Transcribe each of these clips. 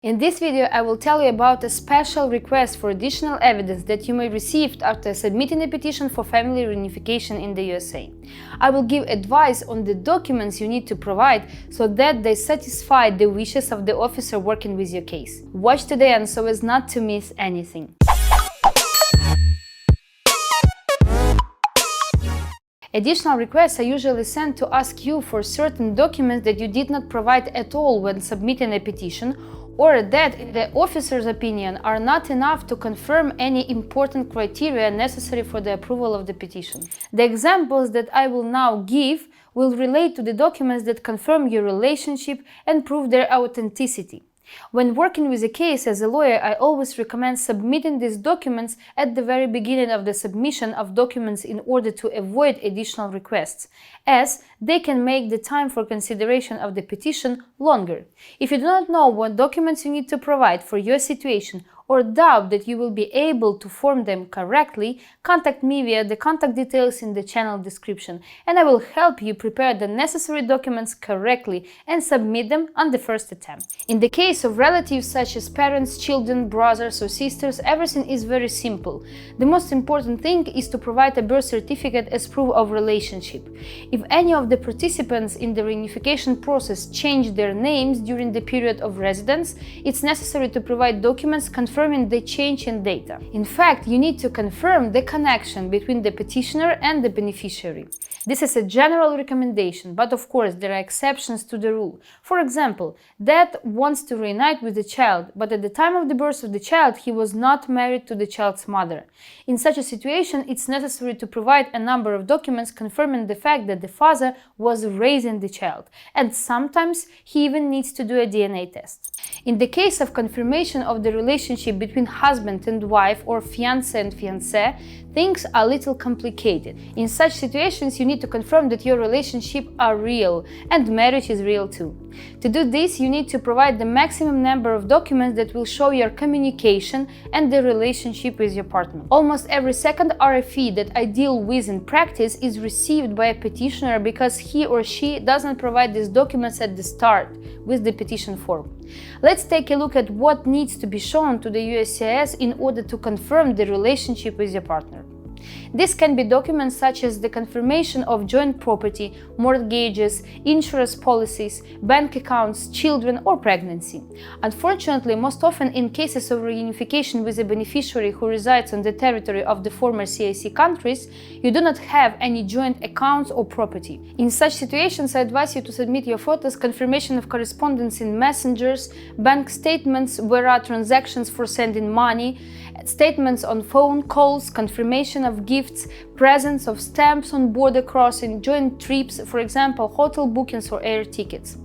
In this video, I will tell you about a special request for additional evidence that you may receive after submitting a petition for family reunification in the USA. I will give advice on the documents you need to provide so that they satisfy the wishes of the officer working with your case. Watch to the end so as not to miss anything. Additional requests are usually sent to ask you for certain documents that you did not provide at all when submitting a petition, or that, in the officer's opinion, are not enough to confirm any important criteria necessary for the approval of the petition. The examples that I will now give will relate to the documents that confirm your relationship and prove their authenticity. When working with a case as a lawyer, I always recommend submitting these documents at the very beginning of the submission of documents in order to avoid additional requests, as they can make the time for consideration of the petition longer. If you do not know what documents you need to provide for your situation or doubt that you will be able to form them correctly, contact me via the contact details in the channel description, and I will help you prepare the necessary documents correctly and submit them on the first attempt. In the case of relatives such as parents, children, brothers or sisters, everything is very simple. The most important thing is to provide a birth certificate as proof of relationship. If any of the participants in the reunification process change their names during the period of residence, it's necessary to provide documents confirming the change in data. In fact, you need to confirm the connection between the petitioner and the beneficiary. This is a general recommendation, but of course there are exceptions to the rule. For example, dad wants to reunite with the child, but at the time of the birth of the child he was not married to the child's mother. In such a situation, it's necessary to provide a number of documents confirming the fact that the father was raising the child, and sometimes he even needs to do a DNA test. In the case of confirmation of the relationship between husband and wife or fiancé and fiancée, things are a little complicated. In such situations, you need to confirm that your relationship are real and marriage is real too. To do this, you need to provide the maximum number of documents that will show your communication and the relationship with your partner. Almost every second RFE that I deal with in practice is received by a petitioner because he or she doesn't provide these documents at the start with the petition form. Let's take a look at what needs to be shown to the USCIS in order to confirm the relationship with your partner. This can be documents such as the confirmation of joint property, mortgages, insurance policies, bank accounts, children, or pregnancy. Unfortunately, most often in cases of reunification with a beneficiary who resides on the territory of the former CIC countries, you do not have any joint accounts or property. In such situations, I advise you to submit your photos, confirmation of correspondence in messengers, bank statements where are transactions for sending money, statements on phone calls, confirmation of gifts, presents of stamps on border crossing, joint trips, for example, hotel bookings or air tickets.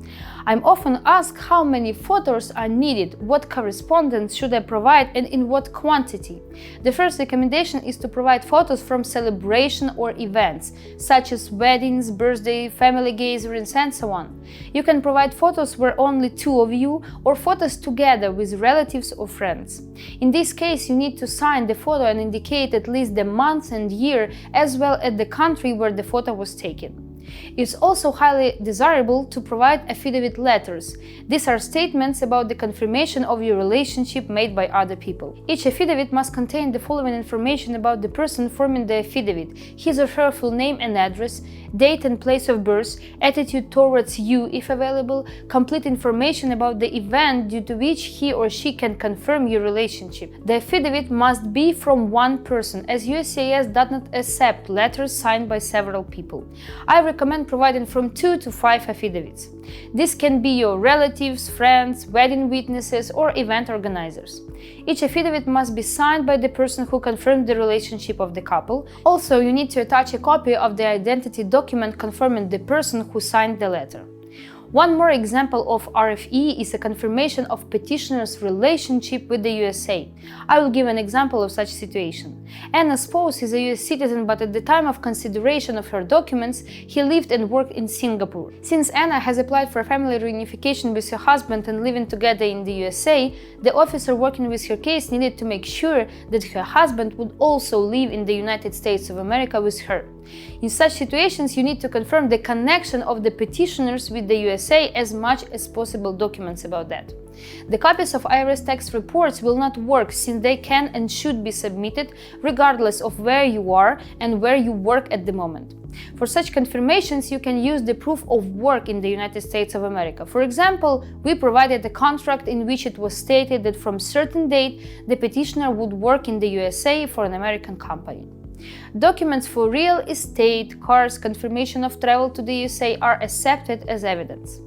I'm often asked how many photos are needed, what correspondence should I provide, and in what quantity. The first recommendation is to provide photos from celebration or events, such as weddings, birthday, family gatherings, and so on. You can provide photos where only two of you, or photos together with relatives or friends. In this case, you need to sign the photo and indicate at least the month and year, as well as the country where the photo was taken. It's also highly desirable to provide affidavit letters. These are statements about the confirmation of your relationship made by other people. Each affidavit must contain the following information about the person forming the affidavit: his or her full name and address, date and place of birth, attitude towards you if available, complete information about the event due to which he or she can confirm your relationship. The affidavit must be from one person, as USCIS does not accept letters signed by several people. I recommend providing from 2 to 5 affidavits. This can be your relatives, friends, wedding witnesses, or event organizers. Each affidavit must be signed by the person who confirmed the relationship of the couple. Also, you need to attach a copy of the identity document confirming the person who signed the letter. One more example of RFE is a confirmation of petitioner's relationship with the USA. I will give an example of such situation. Anna's spouse is a US citizen, but at the time of consideration of her documents, he lived and worked in Singapore. Since Anna has applied for family reunification with her husband and living together in the USA, the officer working with her case needed to make sure that her husband would also live in the United States of America with her. In such situations, you need to confirm the connection of the petitioners with the USA as much as possible documents about that. The copies of IRS tax reports will not work since they can and should be submitted regardless of where you are and where you work at the moment. For such confirmations, you can use the proof of work in the United States of America. For example, we provided a contract in which it was stated that from certain date the petitioner would work in the USA for an American company. Documents for real estate, cars, confirmation of travel to the USA are accepted as evidence.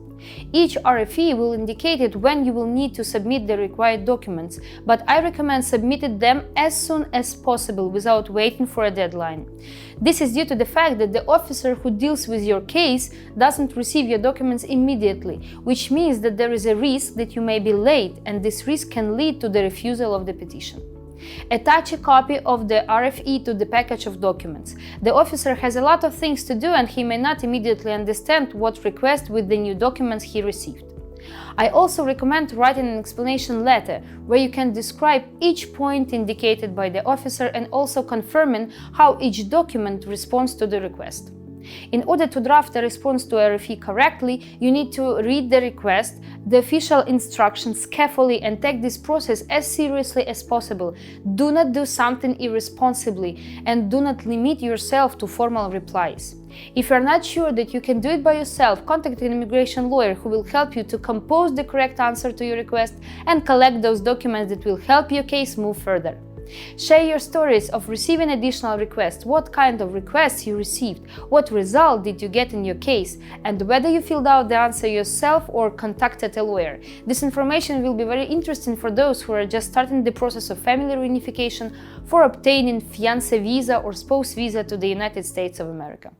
Each RFE will indicate when you will need to submit the required documents, but I recommend submitting them as soon as possible without waiting for a deadline. This is due to the fact that the officer who deals with your case doesn't receive your documents immediately, which means that there is a risk that you may be late, and this risk can lead to the refusal of the petition. Attach a copy of the RFE to the package of documents. The officer has a lot of things to do and he may not immediately understand what request with the new documents he received. I also recommend writing an explanation letter where you can describe each point indicated by the officer and also confirming how each document responds to the request. In order to draft a response to RFE correctly, you need to read the request, the official instructions carefully and take this process as seriously as possible. Do not do something irresponsibly and do not limit yourself to formal replies. If you are not sure that you can do it by yourself, contact an immigration lawyer who will help you to compose the correct answer to your request and collect those documents that will help your case move further. Share your stories of receiving additional requests, what kind of requests you received, what result did you get in your case, and whether you filled out the answer yourself or contacted a lawyer. This information will be very interesting for those who are just starting the process of family reunification for obtaining fiancé visa or spouse visa to the United States of America.